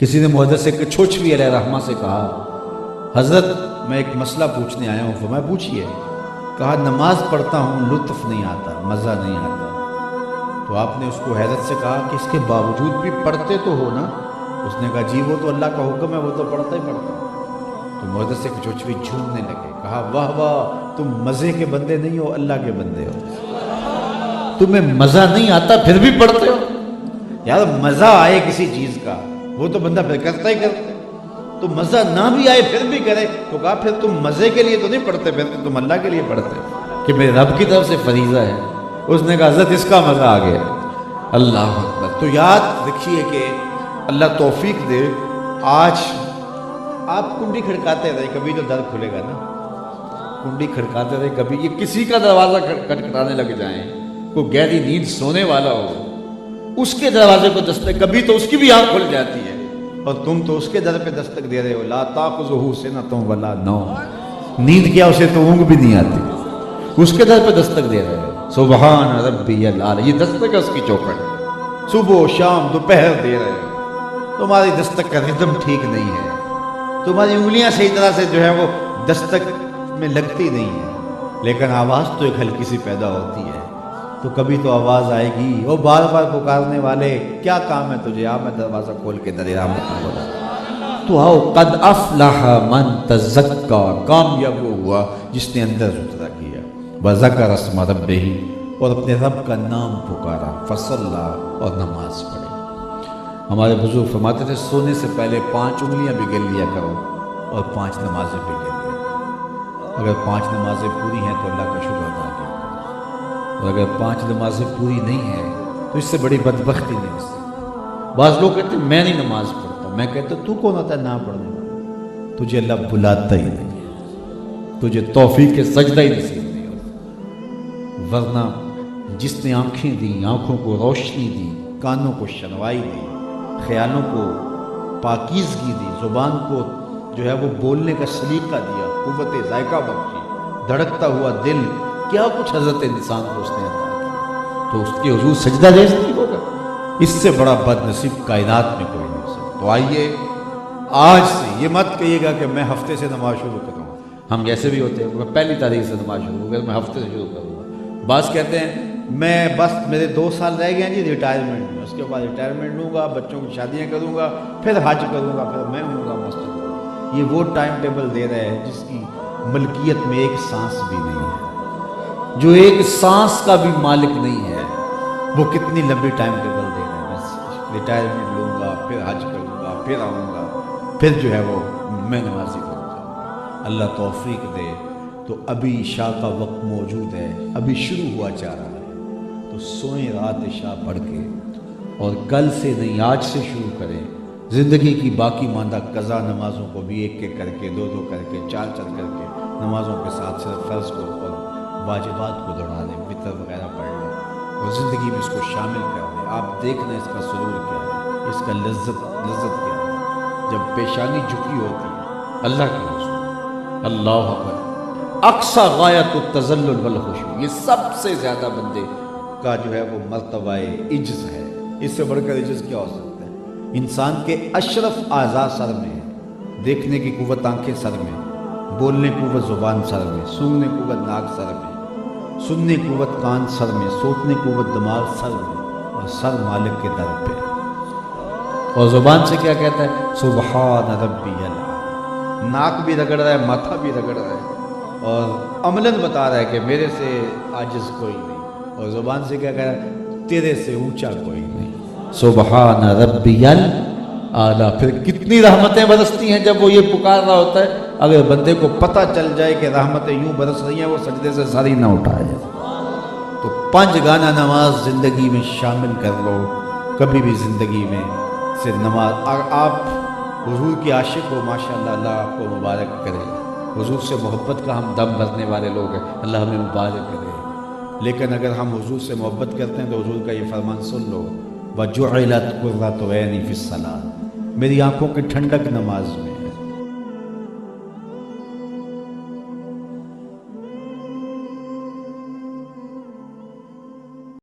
کسی نے محدث کچھوچوی علیہ رحمہ سے کہا حضرت میں ایک مسئلہ پوچھنے آیا ہوں، فرمایا پوچھئے۔ کہا نماز پڑھتا ہوں لطف نہیں آتا، مزہ نہیں آتا۔ تو آپ نے اس کو حیرت سے کہا کہ اس کے باوجود بھی پڑھتے تو ہو نا؟ اس نے کہا جی وہ تو اللہ کا حکم ہے، وہ تو پڑھتا ہی پڑھتا ہوں۔ تو محدث کچھوچوی جھومنے لگے، کہا واہ واہ، تم مزے کے بندے نہیں ہو، اللہ کے بندے ہو۔ تمہیں مزہ نہیں آتا پھر بھی پڑھتے ہو؟ یار مزہ آئے کسی چیز کا وہ تو بندہ پھر کرتا ہی کرتا ہے، تو مزہ نہ بھی آئے پھر بھی کرے۔ تو کہا پھر تم مزے کے لیے تو نہیں پڑھتے، پھر تم اللہ کے لیے پڑھتے کہ میرے رب کی طرف سے فریضہ ہے۔ اس نے کہا حضرت اس کا مزہ آ گیا۔ اللہ اکبر۔ تو یاد رکھیے کہ اللہ توفیق دے، آج آپ کنڈی کھڑکاتے رہے، کبھی تو در کھلے گا نا۔ کنڈی کھڑکاتے رہے، کبھی یہ کسی کا دروازہ کھٹکھٹانے لگ جائیں، کوئی گہری نیند سونے والا ہو، اس کے دروازے کو دستک، کبھی تو اس کی بھی آنکھ کھل جاتی ہے اور تم تو اس کے در پہ دستک دے رہے ہو۔ لا تاخذہ سنۃ ولا نوم، نیند کیا اسے تو اونگ بھی نہیں آتی، اس کے در پہ دستک دے رہے ہو۔ سبحان ربی الاعلی، یہ دستک ہے اس کی چوکھٹ، صبح و شام دوپہر دے رہے ہو۔ تمہاری دستک کا ردم ٹھیک نہیں ہے، تمہاری انگلیاں صحیح طرح سے جو ہے وہ دستک میں لگتی نہیں ہے، لیکن آواز تو ایک ہلکی سی پیدا ہوتی ہے، تو کبھی تو آواز آئے گی۔ وہ بار بار پکارنے والے کیا کام ہے تجھے، آ میں دروازہ کھول کے در رحمت بولا۔ تو آؤ، قد افلح من تزکا، کامیاب وہ ہوا جس نے اندر ستھرا کیا، وذکر اسم ربہ، اور اپنے رب کا نام پکارا، فصلی، اور نماز پڑھی۔ ہمارے بزرگ فرماتے تھے سونے سے پہلے 5 انگلیاں بھی گن لیا کرو اور 5 نمازیں بھی گن لیا کرو۔ اگر 5 نمازیں پوری ہیں تو اللہ کا شکر ادا کیا، اور اگر 5 نمازیں پوری نہیں ہیں تو اس سے بڑی بدبختی نہیں ہو سکتی۔ بعض لوگ کہتے ہیں میں نہیں نماز پڑھتا، میں کہتا ہوں تو کون ہوتا ہے نہ پڑھنے والا؟ تجھے اللہ بلاتا ہی نہیں، تجھے توفیق سجدہ ہی نصیب نہیں ہوتا۔ ورنہ جس نے آنکھیں دی، آنکھوں کو روشنی دی، کانوں کو شنوائی دی، خیالوں کو پاکیزگی دی، زبان کو جو ہے وہ بولنے کا سلیقہ دیا، قوت ذائقہ بخشی، دھڑکتا ہوا دل، کیا کچھ حضرت انسان کو اس نے عطا کیا، تو اس کے حضور سجدہ ریز نہیں ہوگا؟ اس سے بڑا بد نصیب کائنات میں کوئی نہیں ہو سکتا۔ تو آئیے آج سے یہ مت کہیے گا کہ میں ہفتے سے نماز شروع کروں گا، ہم جیسے بھی ہوتے ہیں میں پہلی تاریخ سے نماز شروع ہوگا، میں ہفتے سے شروع کروں گا۔ بعض کہتے ہیں میں بس میرے 2 سال رہ گئے ہیں جی ریٹائرمنٹ میں، اس کے بعد ریٹائرمنٹ لوں گا، بچوں کی شادیاں کروں گا، پھر حج کروں گا، پھر میں ہوں گا مسجد۔ یہ وہ ٹائم ٹیبل دے رہے ہیں جس کی ملکیت میں ایک سانس بھی نہیں ہے، جو ایک سانس کا بھی مالک نہیں ہے، وہ کتنی لمبی ٹائم ٹیبل دے رہے ہیں۔ بس ریٹائرمنٹ لوں گا، پھر حج کروں گا، پھر آؤں گا، پھر جو ہے وہ میں نمازی کروں گا۔ اللہ توفیق دے۔ تو ابھی عشاء کا وقت موجود ہے، ابھی شروع ہوا جا رہا ہے، تو سوئیں رات عشاء پڑھ کے، اور کل سے نہیں آج سے شروع کریں زندگی کی باقی ماندہ قضا نمازوں کو بھی ایک ایک کر کے، 2 کر کے، 4 کر کے، نمازوں کے ساتھ صرف فرض کو اور واجبات کو دوڑا لیں، وتر وغیرہ پڑھ لیں اور زندگی میں اس کو شامل کر لیں۔ آپ دیکھ لیں اس کا سرور کیا ہے، اس کا لذت کیا ہے، جب پیشانی جھکی ہوتی ہے اللہ کے حضور، اللہ اکبر، اقصی غایت التذلل والخشوع، یہ سب سے زیادہ بندے کا جو ہے وہ مرتبہ عجز ہے۔ اس سے بڑھ کر عجز کیا ہو سکتا ہے؟ انسان کے اشرف اعضاء سر میں ہے، دیکھنے کی قوت آنکھیں سر میں، بولنے کی قوت زبان سر میں، سونگنے کی قوت ناک سر میں، سننے کی قوت کان سر میں، سوچنے کی قوت دماغ سر میں، اور سر مالک کے در پہ، اور زبان سے کیا کہتا ہے؟ سبحان ربی الاعلی۔ ناک بھی رگڑ رہا ہے، ماتھا بھی رگڑ رہا ہے، اور عملاً بتا رہا ہے کہ میرے سے عاجز کوئی نہیں، اور زبان سے کیا کہہ رہا ہے؟ تیرے سے اونچا کوئی نہیں۔ سبحان ربی الاعلی۔ پھر کتنی رحمتیں برستی ہیں جب وہ یہ پکار رہا ہوتا ہے۔ اگر بندے کو پتہ چل جائے کہ رحمتیں یوں برس رہی ہیں، وہ سجدے سے سر ہی نہ اٹھائے۔ تو 5 گانا نماز زندگی میں شامل کر لو، کبھی بھی زندگی میں سے نماز۔ آپ حضور کے عاشق ہو، ماشاءاللہ، اللہ آپ کو مبارک کرے۔ حضور سے محبت کا ہم دم بھرنے والے لوگ ہیں، اللہ ہمیں مبارک کرے۔ لیکن اگر ہم حضور سے محبت کرتے ہیں تو حضور کا یہ فرمان سن لو، وَجُعِلَتْ قُرَّةُ عَيْنِي فِي الصَّلَاةِ، میری آنکھوں کی ٹھنڈک نماز میں۔